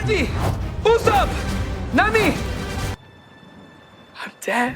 Sanji! Usopp! Nami! I'm dead.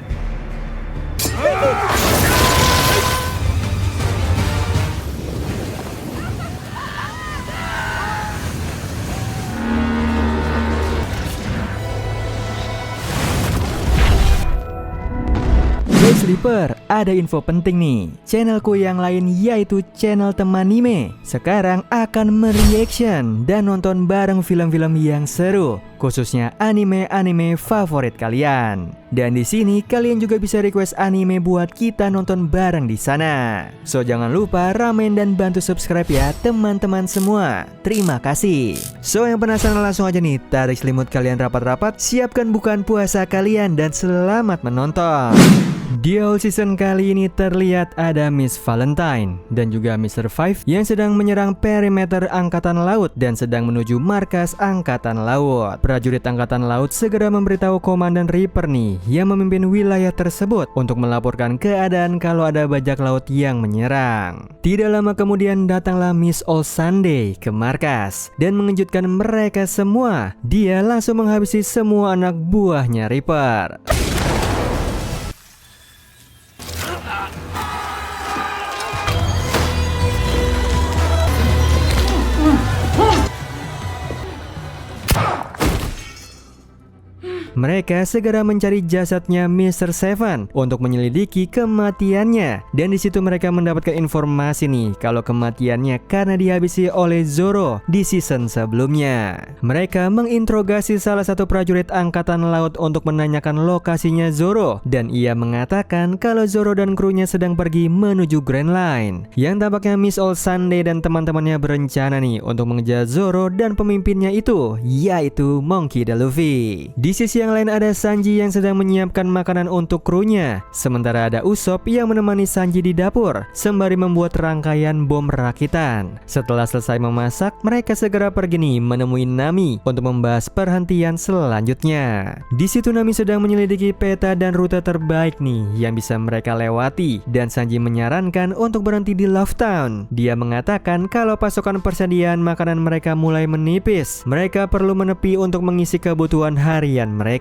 Hey Sleeper, ada info penting nih. Channelku yang lain yaitu channel Temanime sekarang akan mereaction dan nonton bareng film-film yang seru, khususnya anime-anime favorit kalian. Dan di sini kalian juga bisa request anime buat kita nonton bareng di sana. So jangan lupa ramein dan bantu subscribe ya teman-teman semua. Terima kasih. So yang penasaran langsung aja nih, tarik selimut kalian rapat-rapat, siapkan bukaan puasa kalian dan selamat menonton. Di all season kali ini terlihat ada Miss Valentine dan juga Mr. Five yang sedang menyerang perimeter Angkatan Laut dan sedang menuju markas Angkatan Laut. Prajurit Angkatan Laut segera memberitahu Komandan Reaper nih yang memimpin wilayah tersebut untuk melaporkan keadaan kalau ada bajak laut yang menyerang. Tidak lama kemudian datanglah Miss All Sunday ke markas dan mengejutkan mereka semua. Dia langsung menghabisi semua anak buahnya Reaper. Mereka segera mencari jasadnya Mr. Seven untuk menyelidiki kematiannya. Dan di situ mereka mendapatkan informasi nih kalau kematiannya karena dihabisi oleh Zoro di season sebelumnya. Mereka menginterogasi salah satu prajurit Angkatan Laut untuk menanyakan lokasinya Zoro, dan ia mengatakan kalau Zoro dan krunya sedang pergi menuju Grand Line. Yang tampaknya Miss All Sunday dan teman-temannya berencana nih untuk mengejar Zoro dan pemimpinnya itu, yaitu Monkey D. Luffy. Di sisi yang lain ada Sanji yang sedang menyiapkan makanan untuk krunya. Sementara ada Usopp yang menemani Sanji di dapur sembari membuat rangkaian bom rakitan. Setelah selesai memasak, mereka segera pergi nih menemui Nami untuk membahas perhentian selanjutnya. Di situ Nami sedang menyelidiki peta dan rute terbaik nih yang bisa mereka lewati, dan Sanji menyarankan untuk berhenti di Love Town. Dia mengatakan kalau pasokan persediaan makanan mereka mulai menipis. Mereka perlu menepi untuk mengisi kebutuhan harian mereka.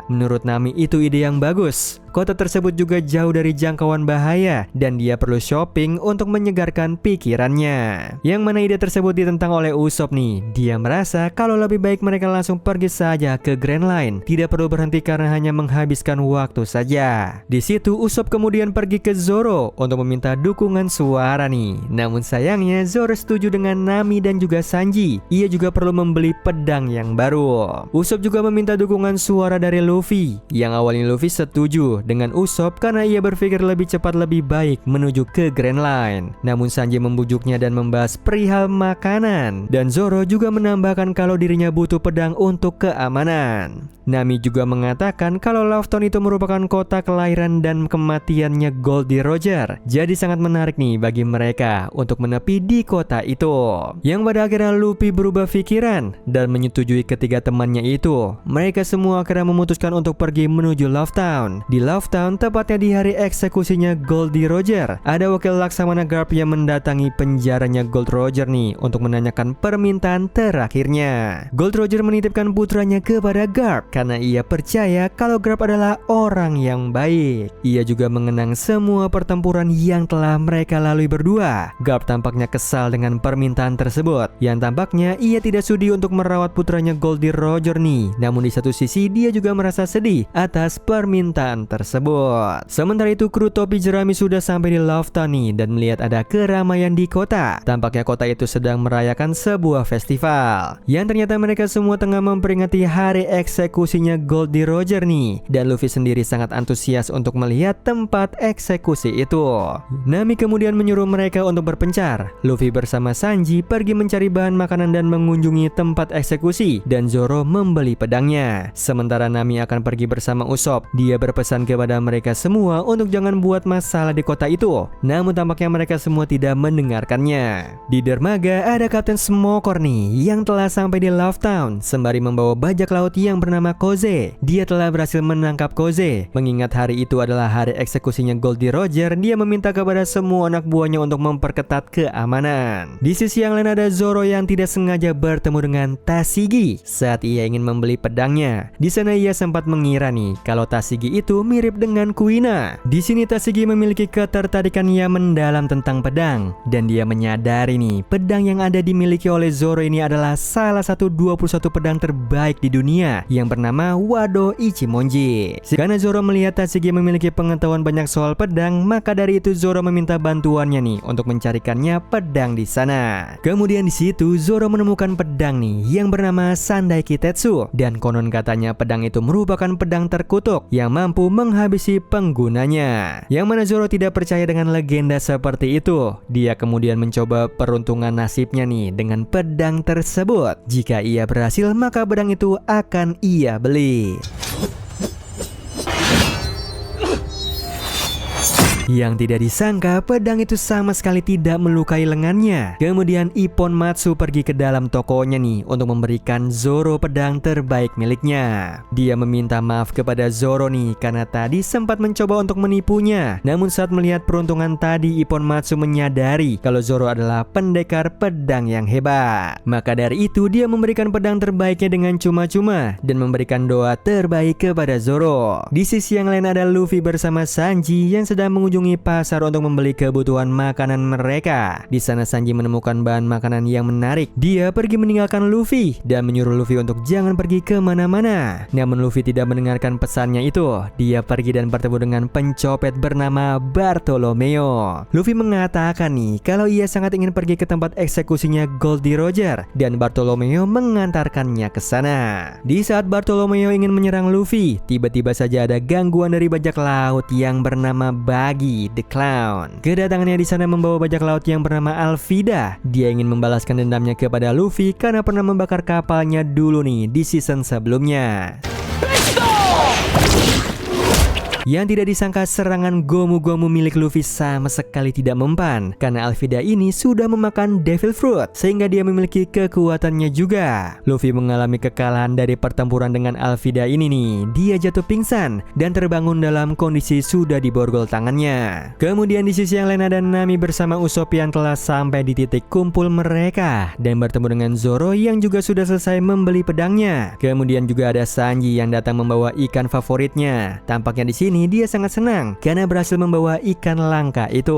Menurut Nami itu ide yang bagus. Kota tersebut juga jauh dari jangkauan bahaya dan dia perlu shopping untuk menyegarkan pikirannya. Yang mana ide tersebut ditentang oleh Usopp nih. Dia merasa kalau lebih baik mereka langsung pergi saja ke Grand Line, tidak perlu berhenti karena hanya menghabiskan waktu saja. Di situ Usopp kemudian pergi ke Zoro untuk meminta dukungan suara nih. Namun sayangnya Zoro setuju dengan Nami dan juga Sanji. Ia juga perlu membeli pedang yang baru. Usopp juga meminta dukungan suara dari Luffy. Yang awalnya Luffy setuju dengan Usopp karena ia berpikir lebih cepat lebih baik menuju ke Grand Line. Namun Sanji membujuknya dan membahas perihal makanan. Dan Zoro juga menambahkan kalau dirinya butuh pedang untuk keamanan. Nami juga mengatakan kalau Love Town itu merupakan kota kelahiran dan kematiannya Goldie Roger. Jadi sangat menarik nih bagi mereka untuk menepi di kota itu. Yang pada akhirnya Luffy berubah pikiran dan menyetujui ketiga temannya itu. Mereka semua akhirnya memutuskan untuk pergi menuju Love Town. Di Love Town, tepatnya di hari eksekusinya Goldie Roger, ada wakil Laksamana Garp yang mendatangi penjaranya Gold Roger nih untuk menanyakan permintaan terakhirnya. Gold Roger menitipkan putranya kepada Garp karena ia percaya kalau Garp adalah orang yang baik. Ia juga mengenang semua pertempuran yang telah mereka lalui berdua. Garp tampaknya kesal dengan permintaan tersebut. Yang tampaknya ia tidak sudi untuk merawat putranya Goldie Roger nih. Namun di satu sisi dia juga merasa sedih atas permintaan tersebut. Sementara itu kru topi jerami sudah sampai di Love Town nih dan melihat ada keramaian di kota. Tampaknya kota itu sedang merayakan sebuah festival. Yang ternyata mereka semua tengah memperingati hari eksekusinya Goldie Roger nih. Dan Luffy sendiri sangat antusias untuk melihat tempat eksekusi itu. Nami kemudian menyuruh mereka untuk berpencar. Luffy bersama Sanji pergi mencari bahan makanan dan mengunjungi tempat eksekusi, dan Zoro membeli pedangnya. sementara Nami akan pergi bersama Usopp. Dia berpesan kepada mereka semua untuk jangan buat masalah di kota itu. Namun tampaknya mereka semua tidak mendengarkannya. Di dermaga ada Kapten Smoker nih yang telah sampai di Love Town sembari membawa bajak laut yang bernama Koze. Dia telah berhasil menangkap Koze. Mengingat hari itu adalah hari eksekusinya Goldie Roger, dia meminta kepada semua anak buahnya untuk memperketat keamanan. Di sisi yang lain ada Zoro yang tidak sengaja bertemu dengan Tashigi saat ia ingin membeli pedangnya. Di sana ia sempat mengira nih kalau Tashigi itu mirip dengan Kuina. Di sini Tashigi memiliki ketertarikan yang mendalam tentang pedang dan dia menyadari nih pedang yang ada dimiliki oleh Zoro ini adalah salah satu 21 pedang terbaik di dunia yang bernama Wado Ichimonji. Karena Zoro melihat Tashigi memiliki pengetahuan banyak soal pedang, maka dari itu Zoro meminta bantuannya nih untuk mencarikannya pedang di sana. Kemudian di situ Zoro menemukan pedang nih yang bernama Sandai Kitetsu dan konon katanya pedang itu merupakan pedang terkutuk yang mampu menghabisi penggunanya. Yang mana Zoro tidak percaya dengan legenda seperti itu. Dia kemudian mencoba peruntungan nasibnya nih dengan pedang tersebut. Jika ia berhasil maka pedang itu akan ia beli. Yang tidak disangka pedang itu sama sekali tidak melukai lengannya. Kemudian Ippon Matsu pergi ke dalam tokonya nih untuk memberikan Zoro pedang terbaik miliknya. Dia meminta maaf kepada Zoro nih karena tadi sempat mencoba untuk menipunya. Namun saat melihat peruntungan tadi, Ippon Matsu menyadari kalau Zoro adalah pendekar pedang yang hebat. Maka dari itu dia memberikan pedang terbaiknya dengan cuma-cuma dan memberikan doa terbaik kepada Zoro. Di sisi yang lain ada Luffy bersama Sanji yang sedang mengunjungi pasar untuk membeli kebutuhan makanan mereka. Di sana Sanji menemukan bahan makanan yang menarik. Dia pergi meninggalkan Luffy dan menyuruh Luffy untuk jangan pergi kemana-mana. Namun Luffy tidak mendengarkan pesannya itu. Dia pergi dan bertemu dengan pencopet bernama Bartolomeo. Luffy mengatakan nih kalau ia sangat ingin pergi ke tempat eksekusinya Goldie Roger dan Bartolomeo mengantarkannya ke sana. Di saat Bartolomeo ingin menyerang Luffy, tiba-tiba saja ada gangguan dari bajak laut yang bernama Buggy the Clown. Kedatangannya di sana membawa bajak laut yang bernama Alvida. Dia ingin membalaskan dendamnya kepada Luffy karena pernah membakar kapalnya dulu nih di season sebelumnya. Yang tidak disangka serangan Gomu-Gomu milik Luffy sama sekali tidak mempan karena Alvida ini sudah memakan Devil Fruit sehingga dia memiliki kekuatannya juga. Luffy mengalami kekalahan dari pertempuran dengan Alvida ini nih. Dia jatuh pingsan dan terbangun dalam kondisi sudah diborgol tangannya. Kemudian di sisi yang lain ada Nami bersama Usopp yang telah sampai di titik kumpul mereka dan bertemu dengan Zoro yang juga sudah selesai membeli pedangnya. Kemudian juga ada Sanji yang datang membawa ikan favoritnya. Tampaknya di sini dia sangat senang karena berhasil membawa ikan langka itu.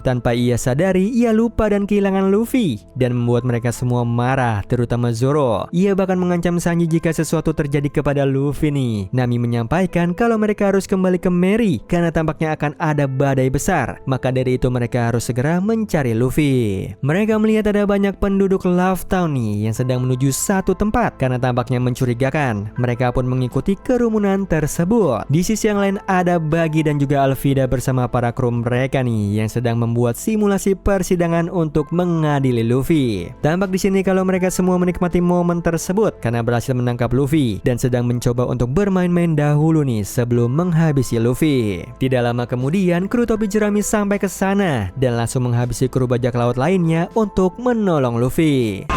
Tanpa ia sadari, ia lupa dan kehilangan Luffy dan membuat mereka semua marah, terutama Zoro. Ia bahkan mengancam Sanji jika sesuatu terjadi kepada Luffy nih. Nami menyampaikan kalau mereka harus kembali ke Merry karena tampaknya akan ada badai besar. Maka dari itu mereka harus segera mencari Luffy. Mereka melihat ada banyak penduduk Love Town nih yang sedang menuju satu tempat karena tampaknya mencurigakan. Mereka pun mengikuti kerumunan tersebut. Di sisi yang lain ada Buggy dan juga Alvida bersama para kru mereka nih yang sedang membuat simulasi persidangan untuk mengadili Luffy. Tampak di sini kalau mereka semua menikmati momen tersebut karena berhasil menangkap Luffy dan sedang mencoba untuk bermain-main dahulu nih sebelum menghabisi Luffy. Tidak lama kemudian kru topi jerami sampai ke sana dan langsung menghabisi kru bajak laut lainnya untuk menolong Luffy.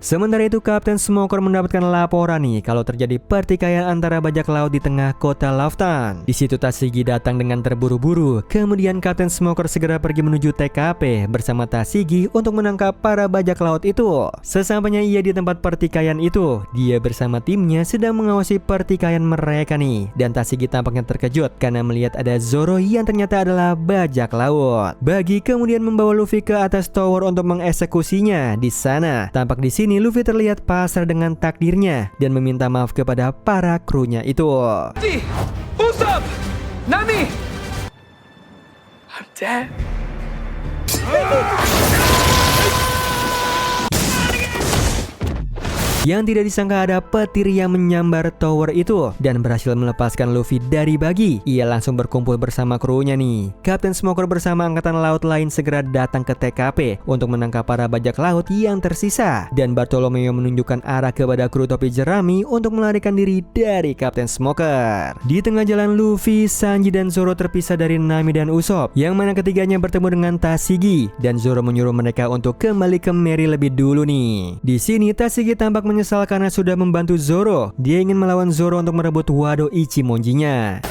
Sementara itu Kapten Smoker mendapatkan laporan nih kalau terjadi pertikaian antara bajak laut di tengah kota Love Town. Di situ Tashigi datang dengan terburu-buru. Kemudian Kapten Smoker segera pergi menuju TKP bersama Tashigi untuk menangkap para bajak laut itu. Sesampainya ia di tempat pertikaian itu, dia bersama timnya sedang mengawasi pertikaian mereka nih. Dan Tashigi tampaknya terkejut karena melihat ada Zoro yang ternyata adalah bajak laut. Buggy kemudian membawa Luffy ke atas tower untuk mengeksekusinya. Di sana tampak di sini Luffy terlihat pasrah dengan takdirnya dan meminta maaf kepada para krunya itu. Usopp! Nami! I'm dead. Yang tidak disangka ada petir yang menyambar tower itu dan berhasil melepaskan Luffy dari bagi. Ia langsung berkumpul bersama krunya nih. Kapten Smoker bersama angkatan laut lain segera datang ke TKP untuk menangkap para bajak laut yang tersisa. Dan Bartolomeo menunjukkan arah kepada kru topi jerami untuk melarikan diri dari Kapten Smoker. Di tengah jalan Luffy, Sanji dan Zoro terpisah dari Nami dan Usopp, yang mana ketiganya bertemu dengan Tashigi dan Zoro menyuruh mereka untuk kembali ke Merry lebih dulu nih. Di sini Tashigi tampak menyesal karena sudah membantu Zoro. Dia ingin melawan Zoro untuk merebut Wado Ichimonji-nya.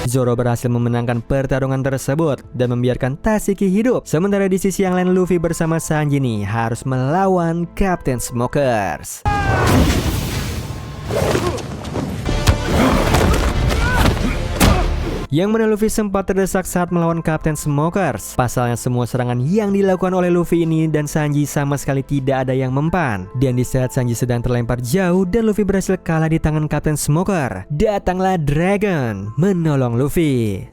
Zoro berhasil memenangkan pertarungan tersebut dan membiarkan Tashigi hidup. Sementara di sisi yang lain Luffy bersama Sanji nih harus melawan Kapten Smokers. Yang mana Luffy sempat terdesak saat melawan Kapten Smokers. Pasalnya semua serangan yang dilakukan oleh Luffy ini dan Sanji sama sekali tidak ada yang mempan. Dan di saat Sanji sedang terlempar jauh dan Luffy berhasil kalah di tangan Kapten Smoker, datanglah Dragon menolong Luffy.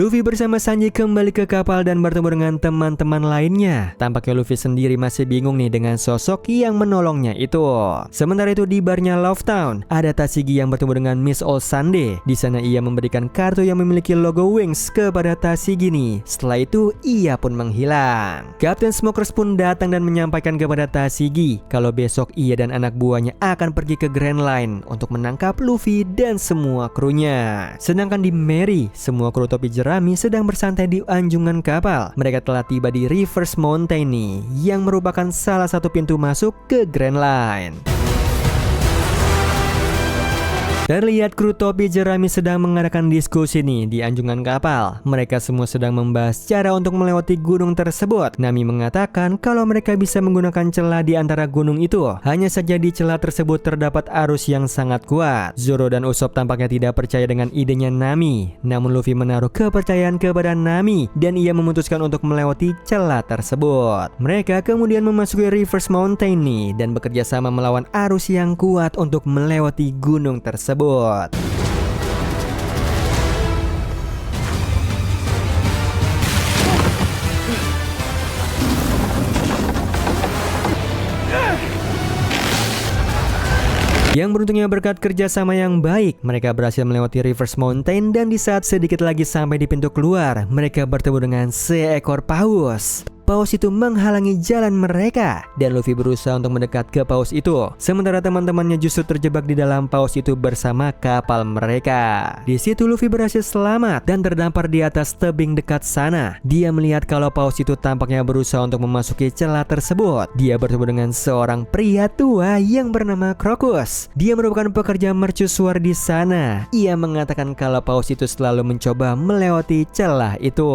Luffy bersama Sanji kembali ke kapal dan bertemu dengan teman-teman lainnya. Tampaknya Luffy sendiri masih bingung nih dengan sosok yang menolongnya itu. Sementara itu di barnya Love Town, ada Tashigi yang bertemu dengan Miss All Sunday. Di sana ia memberikan kartu yang memiliki logo Wings kepada Tashigi nih. Setelah itu ia pun menghilang. Kapten Smokers pun datang dan menyampaikan kepada Tashigi kalau besok ia dan anak buahnya akan pergi ke Grand Line untuk menangkap Luffy dan semua krunya. Sedangkan di Merry, semua kru topi jerami sedang bersantai di anjungan kapal. Mereka telah tiba di Reverse Mountain nih, yang merupakan salah satu pintu masuk ke Grand Line. Terlihat kru topi jerami sedang mengadakan diskusi nih di anjungan kapal. Mereka semua sedang membahas cara untuk melewati gunung tersebut. Nami mengatakan kalau mereka bisa menggunakan celah di antara gunung itu. Hanya saja di celah tersebut terdapat arus yang sangat kuat. Zoro dan Usopp tampaknya tidak percaya dengan idenya Nami. Namun Luffy menaruh kepercayaan kepada Nami dan ia memutuskan untuk melewati celah tersebut. Mereka kemudian memasuki Reverse Mountain nih dan bekerja sama melawan arus yang kuat untuk melewati gunung tersebut. Yang beruntungnya berkat kerjasama yang baik, mereka berhasil melewati Reverse Mountain dan di saat sedikit lagi sampai di pintu keluar, mereka bertemu dengan seekor paus. Paus itu menghalangi jalan mereka dan Luffy berusaha untuk mendekat ke paus itu. Sementara teman-temannya justru terjebak di dalam paus itu bersama kapal mereka. Di situ Luffy berhasil selamat dan terdampar di atas tebing dekat sana. Dia melihat kalau paus itu tampaknya berusaha untuk memasuki celah tersebut. Dia bertemu dengan seorang pria tua yang bernama Crocus. Dia merupakan pekerja mercusuar di sana. Ia mengatakan kalau paus itu selalu mencoba melewati celah itu.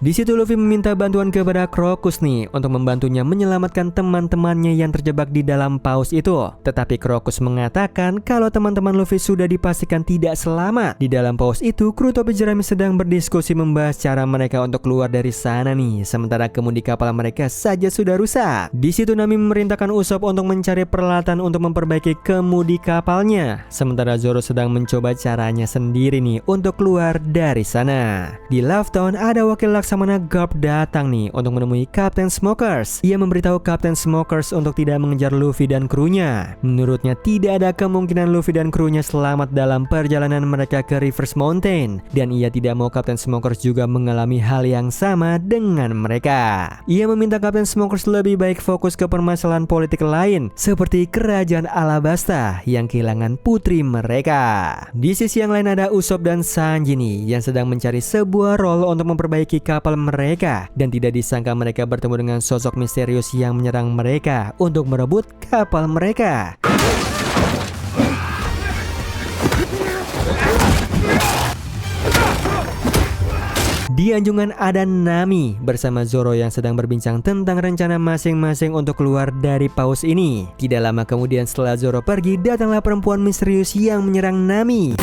Di situ Luffy meminta bantuan kepada Crocus nih untuk membantunya menyelamatkan teman-temannya yang terjebak di dalam paus itu. Tetapi Crocus mengatakan kalau teman-teman Luffy sudah dipastikan tidak selamat. Di dalam paus itu, kru topi jerami sedang berdiskusi membahas cara mereka untuk keluar dari sana nih. Sementara kemudi kapal mereka saja sudah rusak. Di situ Nami memerintahkan Usopp untuk mencari peralatan untuk memperbaiki kemudi kapalnya. Sementara Zoro sedang mencoba caranya sendiri nih untuk keluar dari sana. Di Love Town ada wakil Laksamana Garp datang nih untuk menemui Kapten Smokers. Ia memberitahu Kapten Smokers untuk tidak mengejar Luffy dan krunya. Menurutnya tidak ada kemungkinan Luffy dan krunya selamat dalam perjalanan mereka ke Reverse Mountain. Dan ia tidak mau Kapten Smokers juga mengalami hal yang sama dengan mereka. Ia meminta Kapten Smokers lebih baik fokus ke permasalahan politik lain seperti kerajaan Alabasta yang kehilangan putri mereka. Di sisi yang lain ada Usopp dan Sanji nih yang sedang mencari sebuah role untuk memperbaiki kapal mereka. Dan tidak disangka mereka bertemu dengan sosok misterius yang menyerang mereka untuk merebut kapal mereka. Di anjungan ada Nami bersama Zoro yang sedang berbincang tentang rencana masing-masing untuk keluar dari paus ini. Tidak lama kemudian setelah Zoro pergi, datanglah perempuan misterius yang menyerang Nami.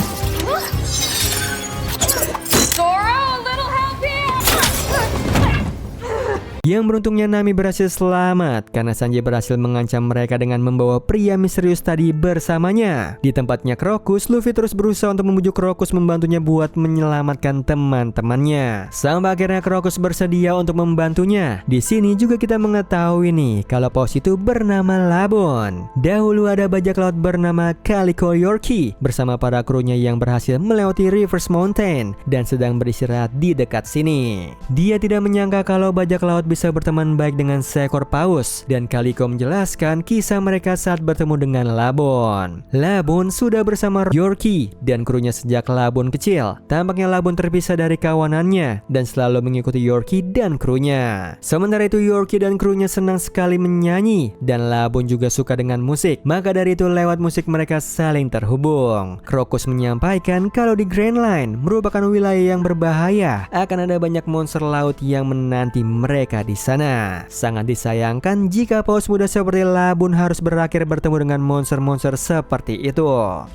Yang beruntungnya Nami berhasil selamat karena Sanji berhasil mengancam mereka dengan membawa pria misterius tadi bersamanya. Di tempatnya Crocus, Luffy terus berusaha untuk membujuk Crocus membantunya buat menyelamatkan teman-temannya. Sampai akhirnya Crocus bersedia untuk membantunya. Di sini juga kita mengetahui nih kalau paus itu bernama Labon. Dahulu ada bajak laut bernama Calico Yorkie bersama para krunya yang berhasil melewati Reverse Mountain dan sedang beristirahat di dekat sini. Dia tidak menyangka kalau bajak laut bisa berteman baik dengan seekor paus, dan Calico menjelaskan kisah mereka saat bertemu dengan Labon. Labon sudah bersama Yorkie dan krunya sejak Labon kecil. Tampaknya Labon terpisah dari kawanannya dan selalu mengikuti Yorkie dan krunya. Sementara itu Yorkie dan krunya senang sekali menyanyi dan Labon juga suka dengan musik. Maka dari itu lewat musik mereka saling terhubung. Crocus menyampaikan kalau di Grand Line merupakan wilayah yang berbahaya. Akan ada banyak monster laut yang menanti mereka di sana. Sangat disayangkan jika paus muda seperti Labon harus berakhir bertemu dengan monster-monster seperti itu.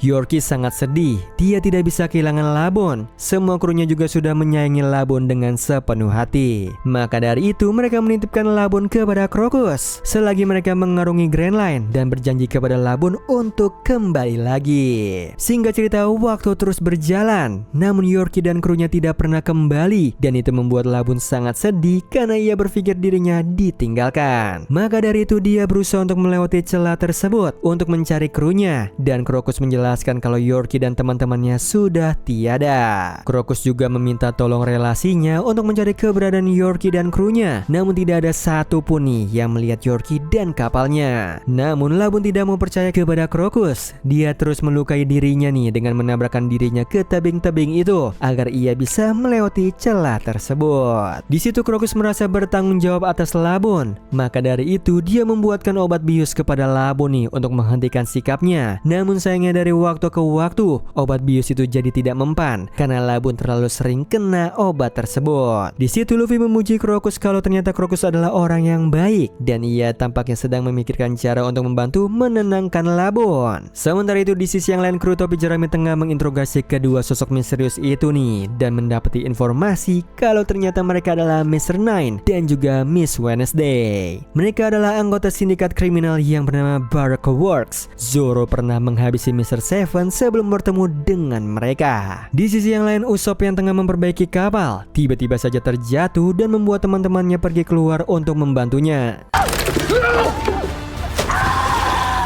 Yorkie sangat sedih. Dia tidak bisa kehilangan Labon. Semua krunya juga sudah menyayangi Labon dengan sepenuh hati. Maka dari itu mereka menitipkan Labon kepada Crocus selagi mereka mengarungi Grand Line dan berjanji kepada Labon untuk kembali lagi. Singkat cerita, waktu terus berjalan. Namun Yorkie dan krunya tidak pernah kembali dan itu membuat Labon sangat sedih karena ia berpikir dirinya ditinggalkan. Maka dari itu dia berusaha untuk melewati celah tersebut untuk mencari krunya, dan Crocus menjelaskan kalau Yorkie dan teman-temannya sudah tiada. Crocus juga meminta tolong relasinya untuk mencari keberadaan Yorkie dan krunya, namun tidak ada satupun nih yang melihat Yorkie dan kapalnya. Namun Labon tidak mau percaya kepada Crocus. Dia terus melukai dirinya nih dengan menabrakkan dirinya ke tebing-tebing itu agar ia bisa melewati celah tersebut. Di situ Crocus merasa bertanggung jawab atas Labon. Maka dari itu dia membuatkan obat bius kepada Labon nih untuk menghentikan sikapnya. Namun sayangnya dari waktu ke waktu obat bius itu jadi tidak mempan karena Labon terlalu sering kena obat tersebut. Di situ Luffy memuji Crocus kalau ternyata Crocus adalah orang yang baik dan ia tampaknya sedang memikirkan cara untuk membantu menenangkan Labon. Sementara itu di sisi yang lain kru topi jerami tengah menginterogasi kedua sosok misterius itu nih dan mendapati informasi kalau ternyata mereka adalah Mr. Nine dan juga Miss Wednesday. Mereka adalah anggota sindikat kriminal yang bernama Baraka Works. Zoro pernah menghabisi Mr. Seven sebelum bertemu dengan mereka. Di sisi yang lain Usopp yang tengah memperbaiki kapal tiba-tiba saja terjatuh dan membuat teman-temannya pergi keluar untuk membantunya.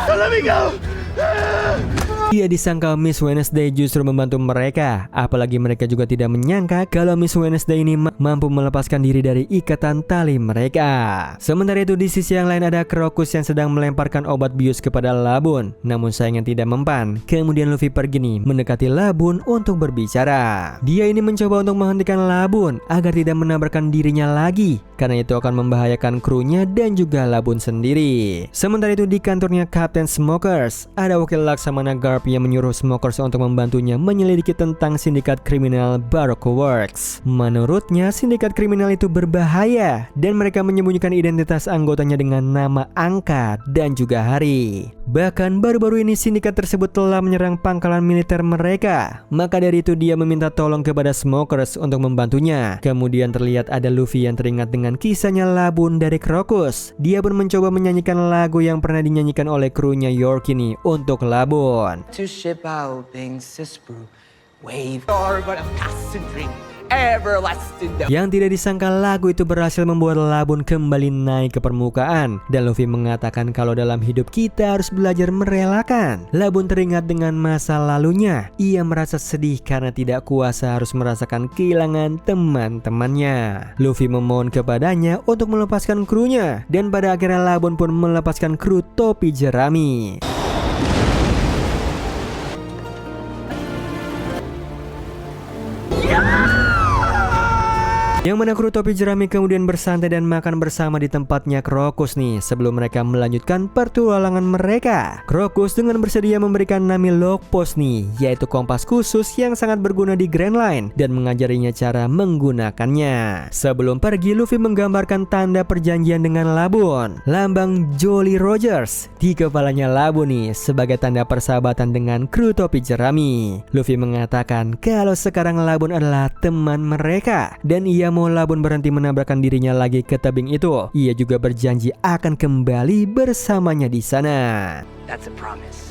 Let me go! Dia disangka Miss Wednesday justru membantu mereka. Apalagi mereka juga tidak menyangka kalau Miss Wednesday ini mampu melepaskan diri dari ikatan tali mereka. Sementara itu di sisi yang lain ada Crocus yang sedang melemparkan obat bius kepada Labon. Namun sayangnya tidak mempan. Kemudian Luffy pergi nih mendekati Labon untuk berbicara. Dia ini mencoba untuk menghentikan Labon agar tidak menabrakkan dirinya lagi, karena itu akan membahayakan krunya dan juga Labon sendiri. Sementara itu di kantornya Captain Smokers ada wakil Laksamana Garp yang menyuruh Smokers untuk membantunya menyelidiki tentang sindikat kriminal Baraka Works. Menurutnya sindikat kriminal itu berbahaya dan mereka menyembunyikan identitas anggotanya dengan nama, angka, dan juga hari. Bahkan baru-baru ini sindikat tersebut telah menyerang pangkalan militer mereka. Maka dari itu dia meminta tolong kepada Smokers untuk membantunya. Kemudian terlihat ada Luffy yang teringat dengan kisahnya Labon dari Crocus. Dia pun mencoba menyanyikan lagu yang pernah dinyanyikan oleh krunya Yorkie nih untuk Labon. To ship out things to sprue, wave or but a passing dream, everlasting. Yang tidak disangka lagu itu berhasil membuat Labon kembali naik ke permukaan. Dan Luffy mengatakan kalau dalam hidup kita harus belajar merelakan. Labon teringat dengan masa lalunya. Ia merasa sedih karena tidak kuasa harus merasakan kehilangan teman-temannya. Luffy memohon kepadanya untuk melepaskan krunya. Dan pada akhirnya Labon pun melepaskan kru topi jerami. Yang mana kru topi jerami kemudian bersantai dan makan bersama di tempatnya Crocus nih sebelum mereka melanjutkan pertualangan mereka. Crocus dengan bersedia memberikan Nami Logpost nih, yaitu kompas khusus yang sangat berguna di Grand Line dan mengajarinya cara menggunakannya. Sebelum pergi Luffy menggambarkan tanda perjanjian dengan Labon, lambang Jolly Rogers di kepalanya Labon nih sebagai tanda persahabatan dengan kru topi jerami. Luffy mengatakan kalau sekarang Labon adalah teman mereka dan ia mau Labun berhenti menabrakkan dirinya lagi ke tebing itu, ia juga berjanji akan kembali bersamanya di sana. That's a promise.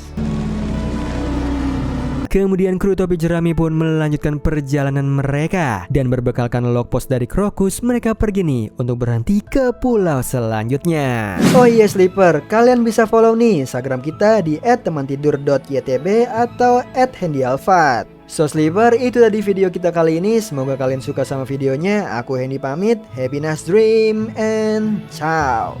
Kemudian kru topi jerami pun melanjutkan perjalanan mereka dan berbekalkan logpost dari Krokus, mereka pergi nih untuk berhenti ke pulau selanjutnya. Oh iya Sleeper, kalian bisa follow nih Instagram kita di @temantidur.ytb atau @handyalfat. So Sleeper, itu tadi video kita kali ini. Semoga kalian suka sama videonya. Aku Hendy pamit. Happy nice dream and ciao.